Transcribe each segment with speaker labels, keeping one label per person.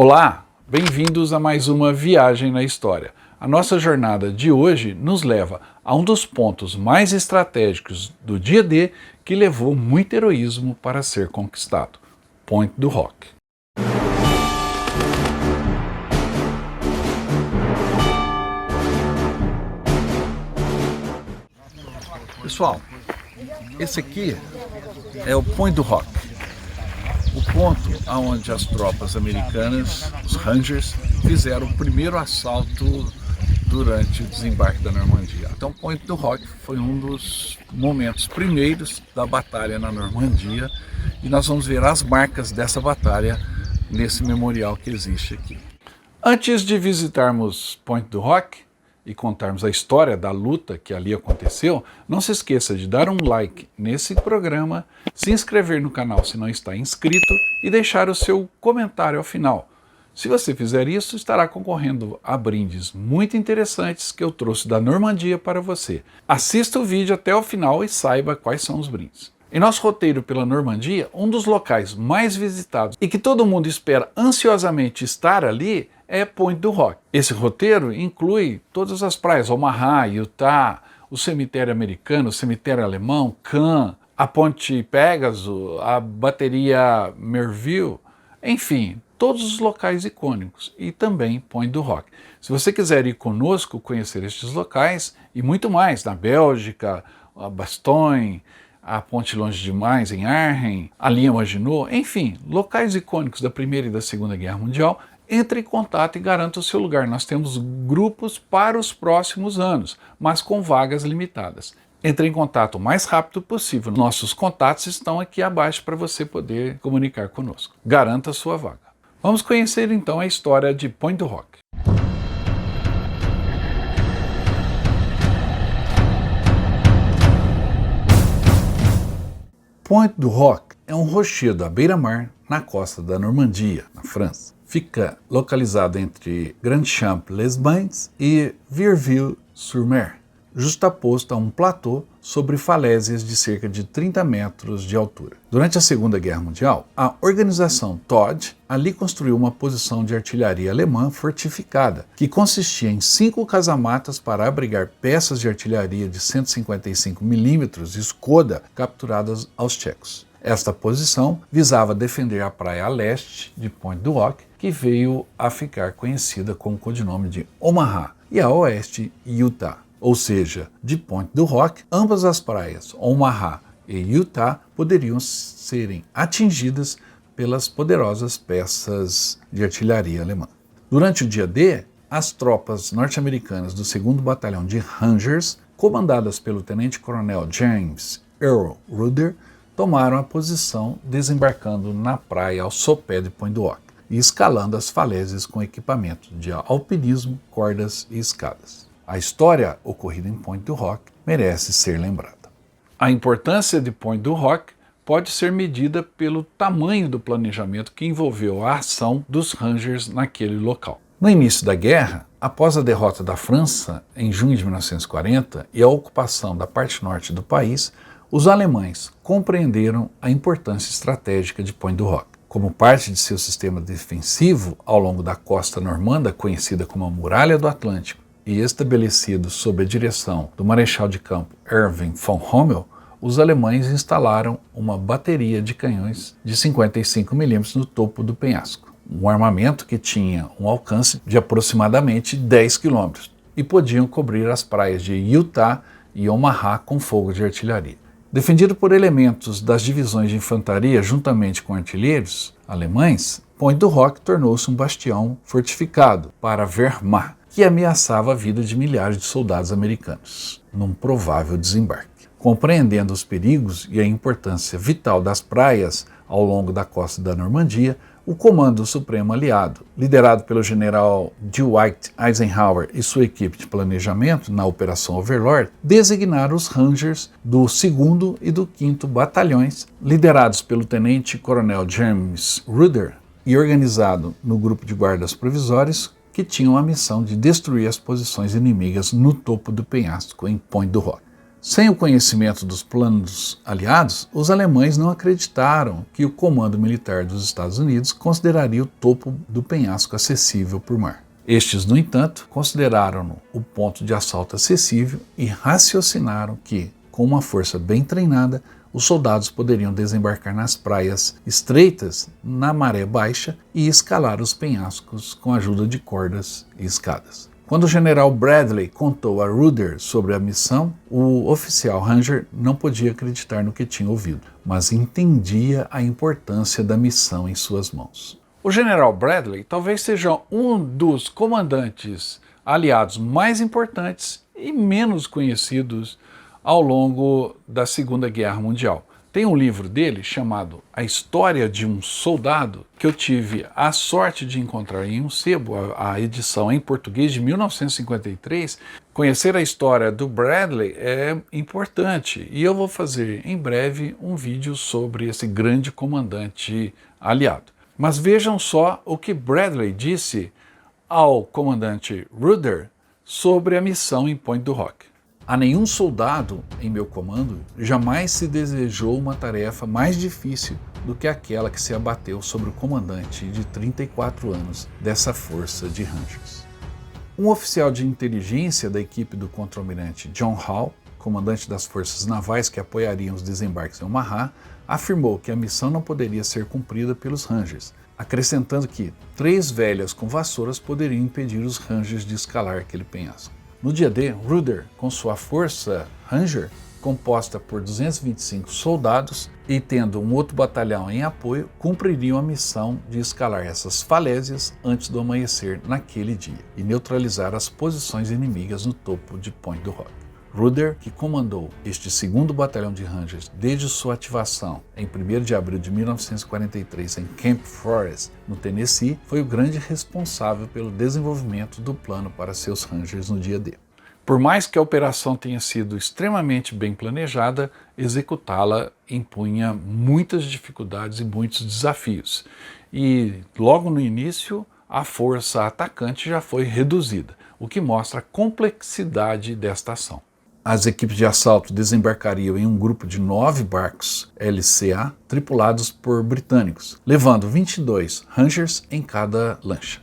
Speaker 1: Olá, bem-vindos a mais uma viagem na história. A nossa jornada de hoje nos leva a um dos pontos mais estratégicos do dia D que levou muito heroísmo para ser conquistado, Pointe du Roc. Pessoal, esse aqui é o Pointe du Roc, o ponto onde as tropas americanas, os Rangers, fizeram o primeiro assalto durante o desembarque da Normandia. Então, Pointe du Roc foi um dos momentos primeiros da batalha na Normandia e nós vamos ver as marcas dessa batalha nesse memorial que existe aqui. Antes de visitarmos Pointe du Roc e contarmos a história da luta que ali aconteceu, não se esqueça de dar um like nesse programa, se inscrever no canal se não está inscrito e deixar o seu comentário ao final. Se você fizer isso, estará concorrendo a brindes muito interessantes que eu trouxe da Normandia para você. Assista o vídeo até o final e saiba quais são os brindes. Em nosso roteiro pela Normandia, um dos locais mais visitados e que todo mundo espera ansiosamente estar ali é Pointe du Roc. Esse roteiro inclui todas as praias, Omaha, Utah, o cemitério americano, o cemitério alemão, Cannes, a Ponte Pegasus, a bateria Merville, enfim, todos os locais icônicos e também Pointe du Roc. Se você quiser ir conosco conhecer estes locais e muito mais, na Bélgica, a Bastogne, a Ponte Longe Demais em Arnhem, a linha Maginot, enfim, locais icônicos da Primeira e da Segunda Guerra Mundial, entre em contato e garanta o seu lugar. Nós temos grupos para os próximos anos, mas com vagas limitadas. Entre em contato o mais rápido possível. Nossos contatos estão aqui abaixo para você poder comunicar conosco. Garanta a sua vaga. Vamos conhecer então a história de Pointe du Roc. Pointe du Roc é um rochedo à beira-mar na costa da Normandia, na França. Fica localizado entre Grand-Champ-les-Bains e Vierzon-sur-Mer, justaposto a um platô sobre falésias de cerca de 30 metros de altura. Durante a Segunda Guerra Mundial, a organização Todt ali construiu uma posição de artilharia alemã fortificada, que consistia em 5 casamatas para abrigar peças de artilharia de 155 mm Skoda capturadas aos tchecos. Esta posição visava defender a praia a leste de Pointe du Roc, que veio a ficar conhecida com o codinome de Omaha, e a oeste Utah. Ou seja, de Pointe du Roc, ambas as praias, Omaha e Utah, poderiam serem atingidas pelas poderosas peças de artilharia alemã. Durante o dia D, as tropas norte-americanas do 2º Batalhão de Rangers, comandadas pelo tenente-coronel James Earl Rudder, tomaram a posição desembarcando na praia ao sopé de Pointe du Roc e escalando as falésias com equipamento de alpinismo, cordas e escadas. A história ocorrida em Pointe du Roc merece ser lembrada. A importância de Pointe du Roc pode ser medida pelo tamanho do planejamento que envolveu a ação dos Rangers naquele local. No início da guerra, após a derrota da França em junho de 1940 e a ocupação da parte norte do país, os alemães compreenderam a importância estratégica de Pointe du Roc. Como parte de seu sistema defensivo ao longo da costa normanda, conhecida como a Muralha do Atlântico, e estabelecido sob a direção do marechal de campo Erwin von Rommel, os alemães instalaram uma bateria de canhões de 55 mm no topo do penhasco, um armamento que tinha um alcance de aproximadamente 10 km e podiam cobrir as praias de Utah e Omaha com fogo de artilharia. Defendido por elementos das divisões de infantaria juntamente com artilheiros alemães, Pointe du Roc tornou-se um bastião fortificado para a Wehrmacht, que ameaçava a vida de milhares de soldados americanos, num provável desembarque. Compreendendo os perigos e a importância vital das praias ao longo da costa da Normandia, o Comando Supremo Aliado, liderado pelo general Dwight Eisenhower e sua equipe de planejamento na Operação Overlord, designaram os Rangers do 2º e do 5º Batalhões, liderados pelo tenente-coronel James Rudder e organizado no grupo de guardas provisórios, que tinham a missão de destruir as posições inimigas no topo do penhasco em Pointe du Roc. Sem o conhecimento dos planos aliados, os alemães não acreditaram que o comando militar dos Estados Unidos consideraria o topo do penhasco acessível por mar. Estes, no entanto, consideraram-no o ponto de assalto acessível e raciocinaram que, com uma força bem treinada, os soldados poderiam desembarcar nas praias estreitas na maré baixa e escalar os penhascos com a ajuda de cordas e escadas. Quando o general Bradley contou a Rudder sobre a missão, o oficial Ranger não podia acreditar no que tinha ouvido, mas entendia a importância da missão em suas mãos. O general Bradley talvez seja um dos comandantes aliados mais importantes e menos conhecidos ao longo da Segunda Guerra Mundial. Tem um livro dele chamado A História de um Soldado, que eu tive a sorte de encontrar em um sebo, a edição em português de 1953. Conhecer a história do Bradley é importante e eu vou fazer em breve um vídeo sobre esse grande comandante aliado. Mas vejam só o que Bradley disse ao comandante Rudder sobre a missão em Point du Roc. A nenhum soldado em meu comando jamais se desejou uma tarefa mais difícil do que aquela que se abateu sobre o comandante de 34 anos dessa força de Rangers. Um oficial de inteligência da equipe do contra-almirante John Hall, comandante das forças navais que apoiariam os desembarques em Omaha, afirmou que a missão não poderia ser cumprida pelos Rangers, acrescentando que 3 velhas com vassouras poderiam impedir os Rangers de escalar aquele penhasco. No dia D, Rudder, com sua força Ranger, composta por 225 soldados e tendo um outro batalhão em apoio, cumpririam a missão de escalar essas falésias antes do amanhecer naquele dia e neutralizar as posições inimigas no topo de Point du Roc. Rudder, que comandou este 2º Batalhão de Rangers desde sua ativação em 1º de abril de 1943 em Camp Forrest, no Tennessee, foi o grande responsável pelo desenvolvimento do plano para seus Rangers no dia D. Por mais que a operação tenha sido extremamente bem planejada, executá-la impunha muitas dificuldades e muitos desafios. E logo no início, a força atacante já foi reduzida, o que mostra a complexidade desta ação. As equipes de assalto desembarcariam em um grupo de 9 barcos LCA tripulados por britânicos, levando 22 Rangers em cada lancha.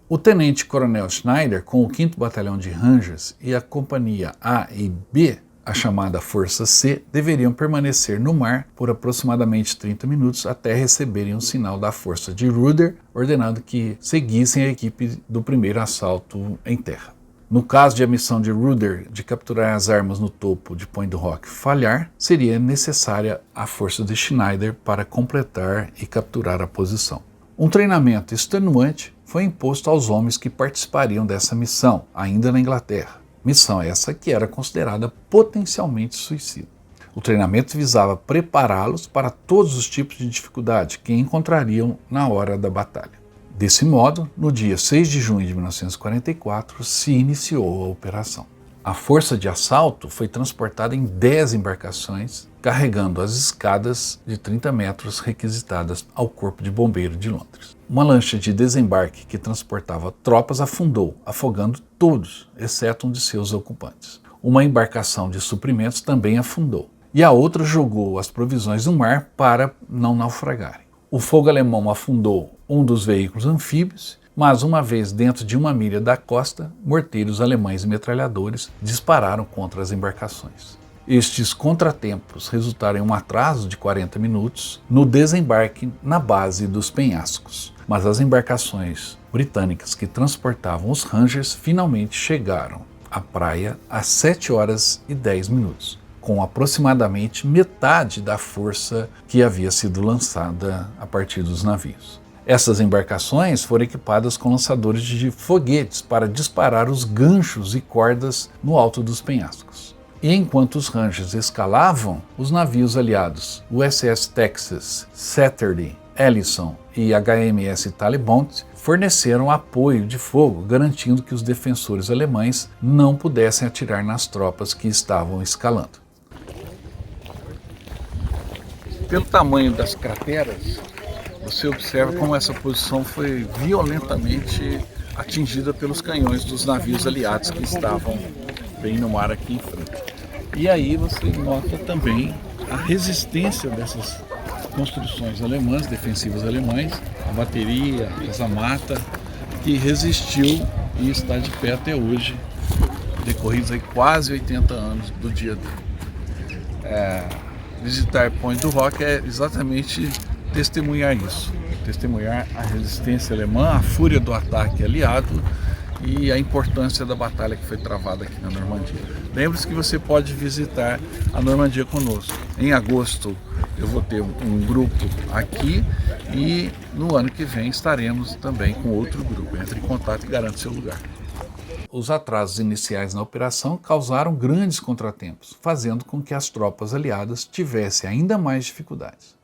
Speaker 1: O tenente-coronel Schneider, com o 5º Batalhão de Rangers e a companhia A e B, a chamada Força C, deveriam permanecer no mar por aproximadamente 30 minutos até receberem um sinal da força de Rudder, ordenando que seguissem a equipe do primeiro assalto em terra. No caso de a missão de Rudder de capturar as armas no topo de Point du Roc falhar, seria necessária a força de Schneider para completar e capturar a posição. Um treinamento extenuante foi imposto aos homens que participariam dessa missão, ainda na Inglaterra. Missão essa que era considerada potencialmente suicida. O treinamento visava prepará-los para todos os tipos de dificuldade que encontrariam na hora da batalha. Desse modo, no dia 6 de junho de 1944, se iniciou a operação. A força de assalto foi transportada em 10 embarcações, carregando as escadas de 30 metros requisitadas ao Corpo de Bombeiro de Londres. Uma lancha de desembarque que transportava tropas afundou, afogando todos, exceto um de seus ocupantes. Uma embarcação de suprimentos também afundou, e a outra jogou as provisões no mar para não naufragarem. O fogo alemão afundou um dos veículos anfíbios, mas uma vez dentro de 1 milha da costa, morteiros alemães e metralhadores dispararam contra as embarcações. Estes contratempos resultaram em um atraso de 40 minutos no desembarque na base dos penhascos, mas as embarcações britânicas que transportavam os Rangers finalmente chegaram à praia às 7 horas e 10 minutos. Com aproximadamente metade da força que havia sido lançada a partir dos navios. Essas embarcações foram equipadas com lançadores de foguetes para disparar os ganchos e cordas no alto dos penhascos. E enquanto os Rangers escalavam, os navios aliados, o SS Texas, Saturday, Ellison e HMS Talibont, forneceram apoio de fogo, garantindo que os defensores alemães não pudessem atirar nas tropas que estavam escalando. Pelo tamanho das crateras, você observa como essa posição foi violentamente atingida pelos canhões dos navios aliados que estavam bem no mar aqui em frente. E aí você nota também a resistência dessas construções alemãs, defensivas alemães, a bateria, a casa-mata, que resistiu e está de pé até hoje, decorridos aí quase 80 anos do dia dele. Visitar Pointe du Hoc é exatamente testemunhar isso, testemunhar a resistência alemã, a fúria do ataque aliado e a importância da batalha que foi travada aqui na Normandia. Lembre-se que você pode visitar a Normandia conosco. Em agosto eu vou ter um grupo aqui e no ano que vem estaremos também com outro grupo. Entre em contato e garante seu lugar. Os atrasos iniciais na operação causaram grandes contratempos, fazendo com que as tropas aliadas tivessem ainda mais dificuldades.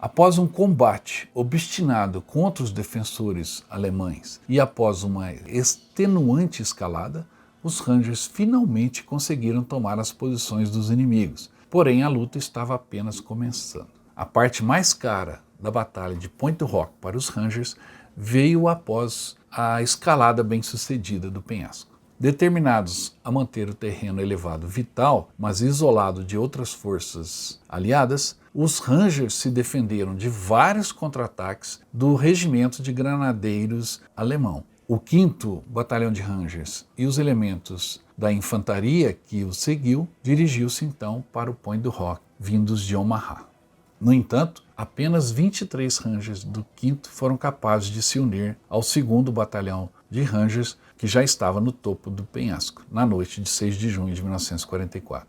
Speaker 1: Após um combate obstinado contra os defensores alemães e após uma extenuante escalada, os Rangers finalmente conseguiram tomar as posições dos inimigos, porém a luta estava apenas começando. A parte mais cara da batalha de Pointe du Hoc para os Rangers veio após a escalada bem-sucedida do penhasco. Determinados a manter o terreno elevado vital, mas isolado de outras forças aliadas, os Rangers se defenderam de vários contra-ataques do regimento de granadeiros alemão. O 5º Batalhão de Rangers e os elementos da infantaria que o seguiu dirigiu-se então para o Pointe du Hoc, vindos de Omaha. No entanto, apenas 23 Rangers do 5º foram capazes de se unir ao 2º Batalhão de Rangers, que já estava no topo do penhasco, na noite de 6 de junho de 1944.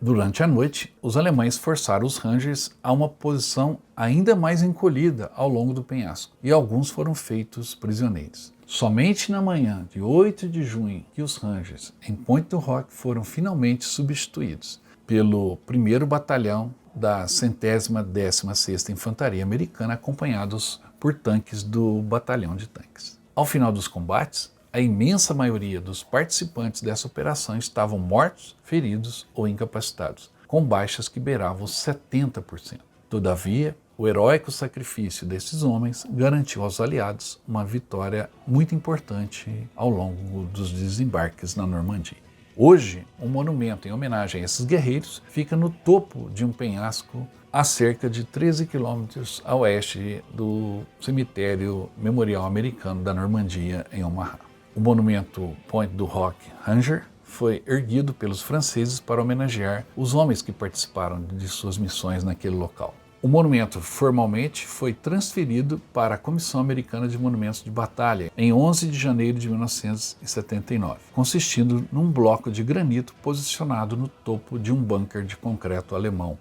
Speaker 1: Durante a noite, os alemães forçaram os Rangers a uma posição ainda mais encolhida ao longo do penhasco, e alguns foram feitos prisioneiros. Somente na manhã de 8 de junho que os Rangers em Pointe du Hoc foram finalmente substituídos pelo 1º Batalhão da 116ª Infantaria Americana, acompanhados por tanques do Batalhão de Tanques. Ao final dos combates, a imensa maioria dos participantes dessa operação estavam mortos, feridos ou incapacitados, com baixas que beiravam os 70%. Todavia, o heróico sacrifício desses homens garantiu aos aliados uma vitória muito importante ao longo dos desembarques na Normandia. Hoje, um monumento em homenagem a esses guerreiros fica no topo de um penhasco a cerca de 13 quilômetros a oeste do cemitério memorial americano da Normandia, em Omaha. O monumento Pointe du Hoc Ranger foi erguido pelos franceses para homenagear os homens que participaram de suas missões naquele local. O monumento formalmente foi transferido para a Comissão Americana de Monumentos de Batalha em 11 de janeiro de 1979, consistindo num bloco de granito posicionado no topo de um bunker de concreto alemão.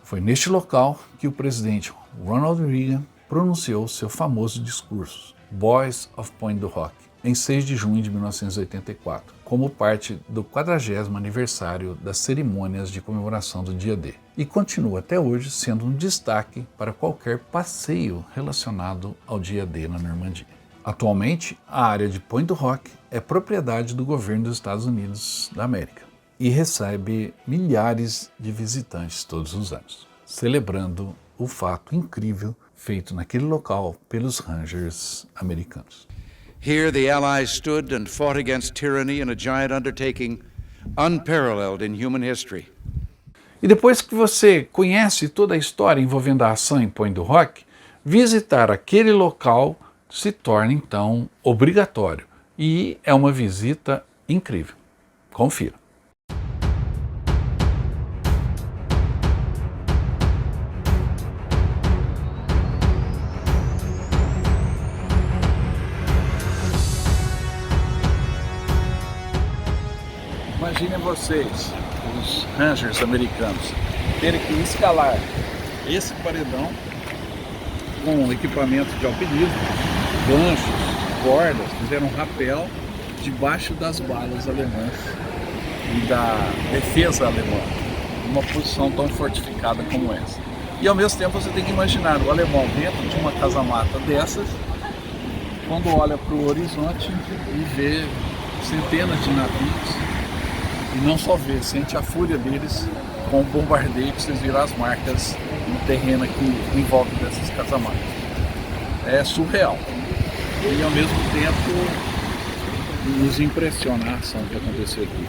Speaker 1: Foi neste local que o presidente Ronald Reagan pronunciou seu famoso discurso, Boys of Pointe du Hoc, em 6 de junho de 1984, como parte do 40º aniversário das cerimônias de comemoração do Dia D, e continua até hoje sendo um destaque para qualquer passeio relacionado ao Dia D na Normandia. Atualmente, a área de Pointe du Hoc é propriedade do governo dos Estados Unidos da América e recebe milhares de visitantes todos os anos, celebrando o fato incrível feito naquele local pelos Rangers americanos.
Speaker 2: Here the Allies stood and fought against tyranny in a giant undertaking unparalleled in human history.
Speaker 1: E depois que você conhece toda a história envolvendo a ação em Pointe du Hoc, visitar aquele local se torna então obrigatório e é uma visita incrível. Confira. Imaginem vocês, os Rangers americanos, terem que escalar esse paredão com equipamento de alpinismo, ganchos, cordas, fizeram um rapel debaixo das balas alemãs e da defesa alemã, numa posição tão fortificada como essa. E ao mesmo tempo você tem que imaginar o alemão dentro de uma casa-mata dessas, quando olha para o horizonte e vê centenas de navios, e não só vê, sente a fúria deles com o bombardeio, que vocês viram as marcas no terreno aqui em volta dessas casamatas. É surreal. E ao mesmo tempo nos impressiona a ação que aconteceu aqui.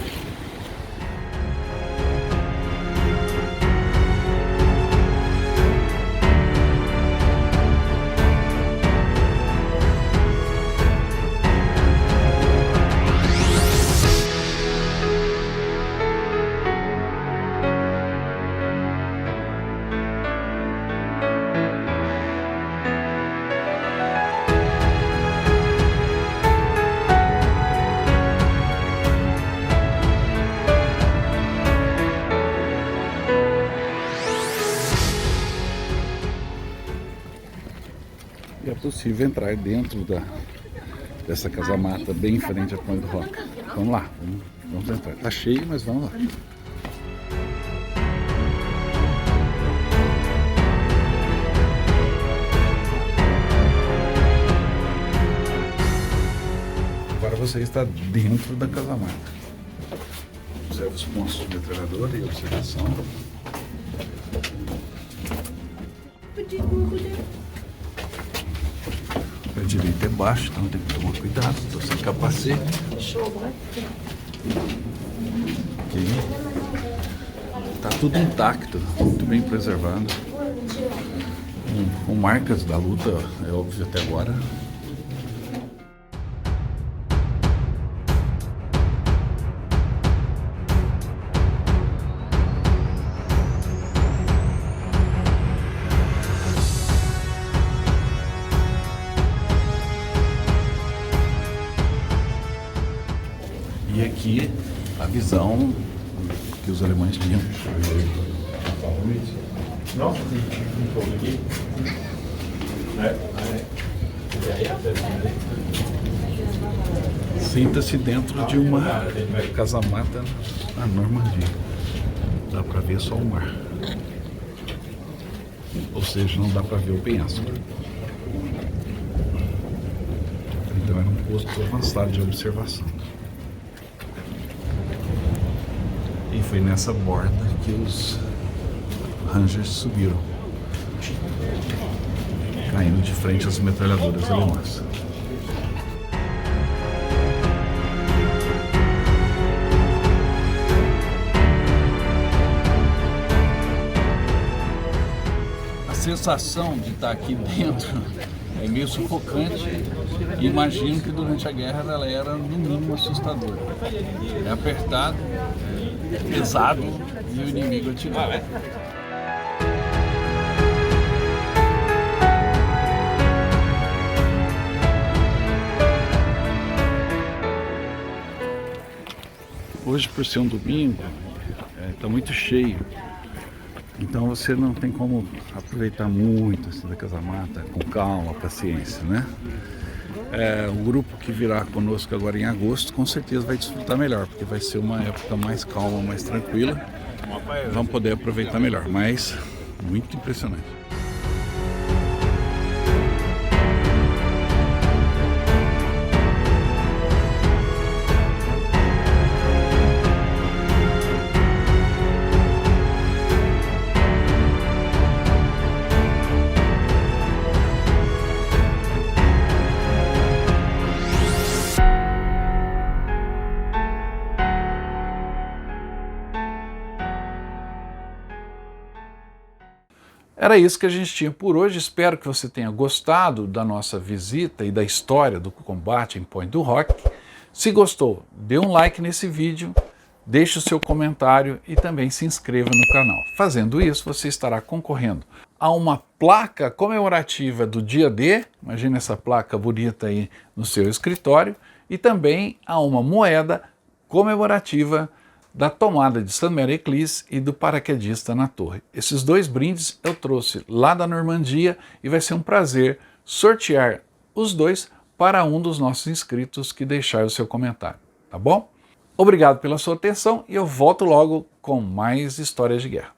Speaker 1: E é possível entrar dentro dessa casa-mata bem em frente à Point du Roc. Vamos lá, vamos entrar. Tá cheio, mas vamos lá. Agora você está dentro da casa-mata. Observe os pontos de metralhadora e observação. O pé direito é baixo, então tem que tomar cuidado. Estou sem capacete. Aqui. Tá tudo intacto, muito bem preservado. Com marcas da luta, é óbvio até agora. E aqui a visão que os alemães tinham. Sinta-se dentro de uma casa-mata na Normandia. Dá para ver só o mar. Ou seja, não dá para ver o penhasco. Então era um posto avançado de observação. E foi nessa borda que os Rangers subiram, caindo de frente às metralhadoras alemãs. A sensação de estar aqui dentro é meio sufocante e imagino que durante a guerra ela era no mínimo assustadora. É apertado, pesado e o inimigo atirando. Hoje, por ser um domingo, está muito cheio. Então você não tem como aproveitar muito assim, da casa-mata, com calma, paciência, né? O grupo que virá conosco agora em agosto, com certeza vai desfrutar melhor, porque vai ser uma época mais calma, mais tranquila. Vamos poder aproveitar melhor, mas muito impressionante. Era isso que a gente tinha por hoje. Espero que você tenha gostado da nossa visita e da história do combate em Point du Roc. Se gostou, dê um like nesse vídeo, deixe o seu comentário e também se inscreva no canal. Fazendo isso, você estará concorrendo a uma placa comemorativa do dia D, imagina essa placa bonita aí no seu escritório, e também a uma moeda comemorativa da tomada de Saint-Mère-Église e do paraquedista na torre. Esses dois brindes eu trouxe lá da Normandia e vai ser um prazer sortear os dois para um dos nossos inscritos que deixar o seu comentário, tá bom? Obrigado pela sua atenção e eu volto logo com mais histórias de guerra.